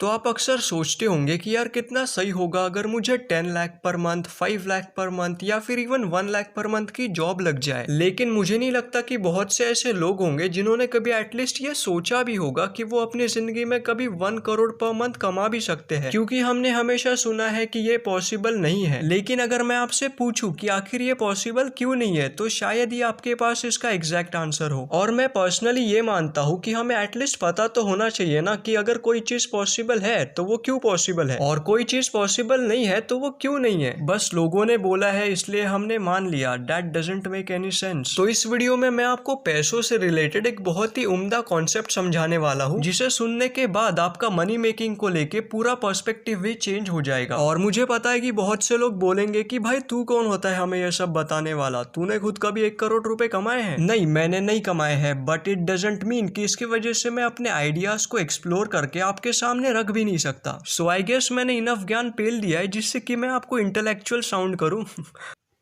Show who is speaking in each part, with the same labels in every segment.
Speaker 1: तो आप अक्सर सोचते होंगे कि यार कितना सही होगा अगर मुझे 10 lakh per month, 5 lakh per month या फिर इवन 1 लाख पर मंथ की जॉब लग जाए। लेकिन मुझे नहीं लगता कि बहुत से ऐसे लोग होंगे जिन्होंने कभी एटलीस्ट ये सोचा भी होगा कि वो अपनी जिंदगी में कभी 1 करोड़ पर मंथ कमा भी सकते हैं, क्योंकि हमने हमेशा सुना है कि ये पॉसिबल नहीं है। लेकिन अगर मैं आपसे पूछूं कि आखिर ये पॉसिबल क्यों नहीं है, तो शायद ये आपके पास इसका एग्जैक्ट आंसर हो। और मैं पर्सनली ये मानता हूँ कि हमें एटलीस्ट पता तो होना चाहिए ना कि अगर कोई चीज पॉसिबल है तो वो क्यों पॉसिबल है, और कोई चीज पॉसिबल नहीं है तो वो क्यों नहीं है। बस लोगों ने बोला है इसलिए हमने मान लिया। That doesn't make any sense. तो इस वीडियो में मैं आपको पैसों से रिलेटेड एक बहुत ही उम्दा कॉन्सेप्ट समझाने वाला हूँ, जिसे सुनने के बाद आपका मनी मेकिंग को लेके पूरा पर्सपेक्टिव भी चेंज हो जाएगा। और मुझे पता है कि बहुत से लोग बोलेंगे कि भाई तू कौन होता है हमें यह सब बताने वाला, तूने खुद कभी 1 करोड़ रुपए कमाए हैं? नहीं, मैंने नहीं कमाए हैं, बट इट डजंट मीन कि इसकी वजह से मैं अपने आइडियाज को एक्सप्लोर करके आपके सामने रख भी नहीं सकता। सो आई गेस मैंने इनफ ज्ञान पेल दिया है जिससे कि मैं आपको इंटेलेक्चुअल साउंड करूं।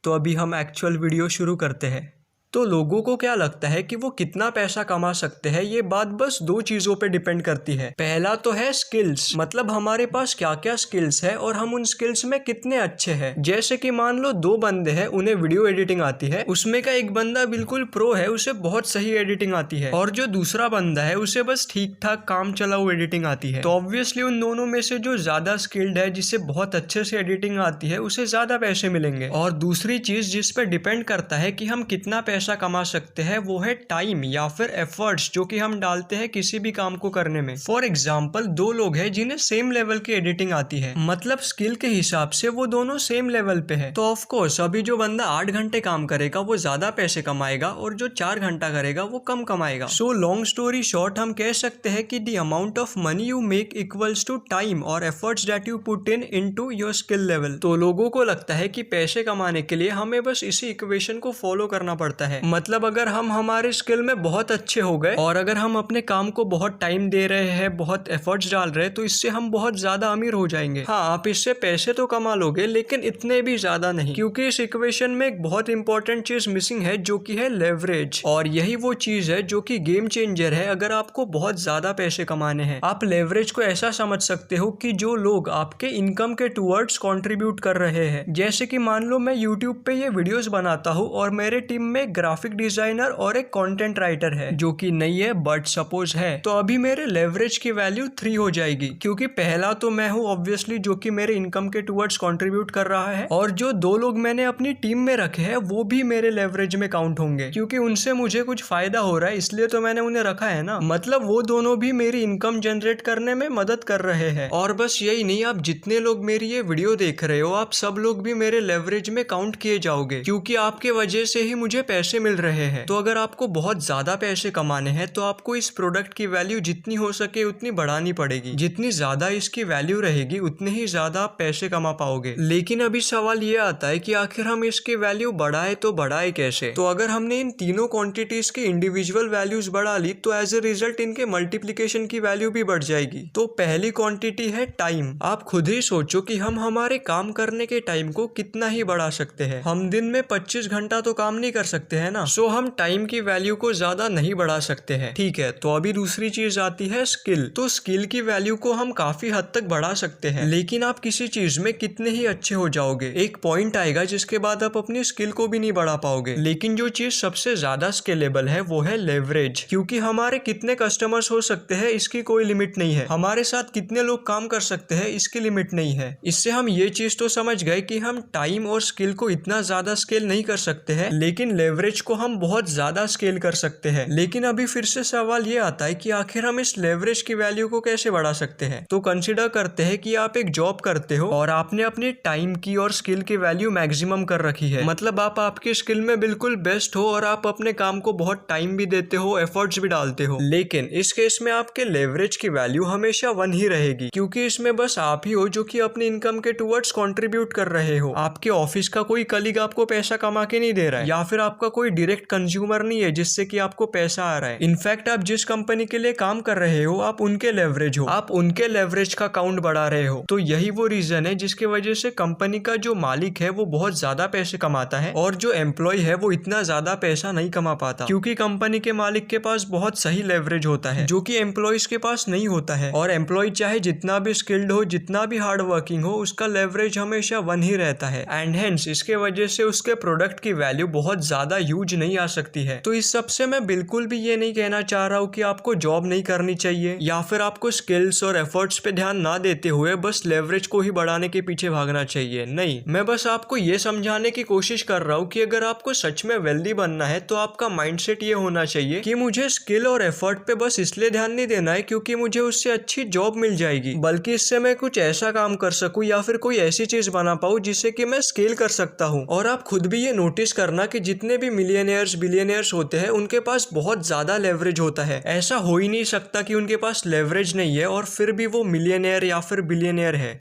Speaker 1: तो अभी हम एक्चुअल वीडियो शुरू करते हैं। तो लोगों को क्या लगता है कि वो कितना पैसा कमा सकते हैं, ये बात बस 2 चीजों पे डिपेंड करती है। पहला तो है स्किल्स, मतलब हमारे पास क्या क्या स्किल्स है और हम उन स्किल्स में कितने अच्छे हैं। जैसे कि मान लो 2 बंदे हैं, उन्हें वीडियो एडिटिंग आती है, उसमें का एक बंदा बिल्कुल प्रो है, उसे बहुत सही एडिटिंग आती है, और जो दूसरा बंदा है उसे बस ठीक ठाक काम चलाऊ एडिटिंग आती है। तो ऑब्वियसली उन दोनों में से जो ज्यादा स्किल्ड है, जिसे बहुत अच्छे से एडिटिंग आती है, उसे ज्यादा पैसे मिलेंगे। और दूसरी चीज जिस पे डिपेंड करता है कि हम कितना पैसा कमा सकते हैं, वो है टाइम या फिर एफर्ट्स जो कि हम डालते हैं किसी भी काम को करने में। फॉर एग्जांपल 2 लोग हैं जिन्हें सेम लेवल की एडिटिंग आती है, मतलब स्किल के हिसाब से वो दोनों सेम लेवल पे है। तो ऑफ कोर्स अभी जो बंदा 8 घंटे काम करेगा वो ज्यादा पैसे कमाएगा, और जो 4 घंटा करेगा वो कम कमाएगा। सो लॉन्ग स्टोरी शॉर्ट, हम कह सकते हैं कि the amount of money you make equals to time और efforts that you put in into your skill level. तो लोगों को लगता है कि पैसे कमाने के लिए हमें बस इसी इक्वेशन को फॉलो करना पड़ता है। मतलब अगर हम हमारे स्किल में बहुत अच्छे हो गए और अगर हम अपने काम को बहुत टाइम दे रहे हैं, बहुत एफर्ट्स डाल रहे हैं, तो इससे हम बहुत ज्यादा अमीर हो जाएंगे। हाँ, आप इससे पैसे तो कमा लोगे, लेकिन इतने भी ज्यादा नहीं, क्योंकि इस इक्वेशन में एक बहुत इंपॉर्टेंट चीज मिसिंग है जो कि है लेवरेज। और यही वो चीज है जो कि गेम चेंजर है अगर आपको बहुत ज्यादा पैसे कमाने हैं। आप लेवरेज को ऐसा समझ सकते हो कि जो लोग आपके इनकम के टूवर्ड्स कंट्रीब्यूट कर रहे हैं। जैसे कि मान लो मैं यूट्यूब पे ये वीडियोस बनाता हूँ और मेरे टीम में ग्राफिक डिजाइनर और एक कंटेंट राइटर है, जो कि नहीं है बट सपोज है, तो अभी मेरे लेवरेज की वैल्यू 3 हो जाएगी, क्योंकि पहला तो मैं हूँ ऑब्वियसली जो कि मेरे इनकम के टुवर्ड्स कंट्रीब्यूट कर रहा है, और जो 2 लोग मैंने अपनी टीम में रखे हैं वो भी मेरे लेवरेज में काउंट होंगे, क्योंकि उनसे मुझे कुछ फायदा हो रहा है इसलिए तो मैंने उन्हें रखा है ना। मतलब वो दोनों भी मेरी इनकम जनरेट करने में मदद कर रहे हैं। और बस यही नहीं, आप जितने लोग मेरी ये वीडियो देख रहे हो, आप सब लोग भी मेरे लेवरेज में काउंट किए जाओगे, क्योंकि आपके वजह से ही मुझे पैसे मिल रहे हैं। तो अगर आपको बहुत ज्यादा पैसे कमाने हैं तो आपको इस प्रोडक्ट की वैल्यू जितनी हो सके उतनी बढ़ानी पड़ेगी। जितनी ज्यादा इसकी वैल्यू रहेगी उतने ही ज्यादा आप पैसे कमा पाओगे। लेकिन अभी सवाल ये आता है कि आखिर हम इसकी वैल्यू बढ़ाए तो बढ़ाए कैसे? तो अगर हमने इन तीनों क्वांटिटीज की इंडिविजुअल वैल्यूज बढ़ा ली तो एज ए रिजल्ट इनके मल्टीप्लीकेशन की वैल्यू भी बढ़ जाएगी। तो पहली क्वांटिटी है टाइम। आप खुद ही सोचो कि हम हमारे काम करने के टाइम को कितना ही बढ़ा सकते हैं। हम दिन में 25 घंटा तो काम नहीं कर सकते है ना, सो हम टाइम की वैल्यू को ज्यादा नहीं बढ़ा सकते हैं। ठीक है, तो अभी दूसरी चीज आती है स्किल। तो स्किल की वैल्यू को हम काफी हद तक बढ़ा सकते हैं, लेकिन आप किसी चीज में कितने ही अच्छे हो जाओगे, एक पॉइंट आएगा जिसके बाद आप अपनी स्किल को भी नहीं बढ़ा पाओगे। लेकिन जो चीज सबसे ज्यादा स्केलेबल है वो है लेवरेज, क्योंकि हमारे कितने कस्टमर्स हो सकते हैं इसकी कोई लिमिट नहीं है, हमारे साथ कितने लोग काम कर सकते हैं इसकी लिमिट नहीं है। इससे हम ये चीज तो समझ गए कि हम टाइम और स्किल को इतना ज्यादा स्केल नहीं कर सकते हैं, लेकिन लेवरेज को हम बहुत ज्यादा स्केल कर सकते हैं। लेकिन अभी फिर से सवाल ये आता है कि आखिर हम इस लेवरेज की वैल्यू को कैसे बढ़ा सकते हैं? तो कंसीडर करते हैं कि आप एक जॉब करते हो और आपने अपने टाइम की और स्किल की वैल्यू मैक्सिमम कर रखी है, मतलब आप आपकी स्किल में बिल्कुल बेस्ट हो और आप अपने काम को बहुत टाइम भी देते हो, एफर्ट्स भी डालते हो। लेकिन इस केस में आपके लेवरेज की वैल्यू हमेशा 1 ही रहेगी, क्योंकि इसमें बस आप ही हो जो कि अपनी इनकम के टुवर्ड्स कंट्रीब्यूट कर रहे हो। आपके ऑफिस का कोई कलीग आपको पैसा कमा के नहीं दे रहा है, या फिर आपका कोई डायरेक्ट कंज्यूमर नहीं है जिससे कि आपको पैसा आ रहा है। इनफैक्ट आप जिस कंपनी के लिए काम कर रहे हो आप उनके लेवरेज हो, आप उनके लेवरेज का काउंट बढ़ा रहे हो। तो यही वो रीजन है जिसकी वजह से कंपनी का जो मालिक है वो बहुत ज्यादा पैसे कमाता है और जो एम्प्लॉय है वो इतना ज्यादा पैसा नहीं कमा पाता, क्योंकि कंपनी के मालिक के पास बहुत सही लेवरेज होता है जो कि एम्प्लॉयज के पास नहीं होता है। और एम्प्लॉय चाहे जितना भी स्किल्ड हो, जितना भी हार्ड वर्किंग हो, उसका लेवरेज हमेशा 1 ही रहता है एंड हेंस इसके वजह से उसके प्रोडक्ट की वैल्यू बहुत ज्यादा यूज नहीं आ सकती है। तो इस सबसे मैं बिल्कुल भी ये नहीं कहना चाह रहा हूँ कि आपको जॉब नहीं करनी चाहिए या फिर आपको स्किल्स और एफर्ट्स पे ध्यान ना देते हुए बस लेवरेज को ही बढ़ाने के पीछे भागना चाहिए। नहीं, मैं बस आपको ये समझाने की कोशिश कर रहा हूँ कि अगर आपको सच में वेल्दी बनना है तो आपका माइंडसेट ये होना चाहिए कि मुझे स्किल और एफर्ट पे बस इसलिए ध्यान नहीं देना है क्योंकि मुझे उससे अच्छी जॉब मिल जाएगी, बल्कि इससे मैं कुछ ऐसा काम कर सकूं या फिर कोई ऐसी चीज बना पाऊं जिससे कि मैं स्केल कर सकता हूं। और आप खुद भी ये नोटिस करना कि जितने भी मिलियनियर्स बिलियनियर्स होते हैं उनके पास बहुत ज्यादा लेवरेज होता है। ऐसा हो ही नहीं सकता कि उनके पास लेवरेज नहीं है और फिर भी वो मिलियनियर या फिर बिलियनियर है।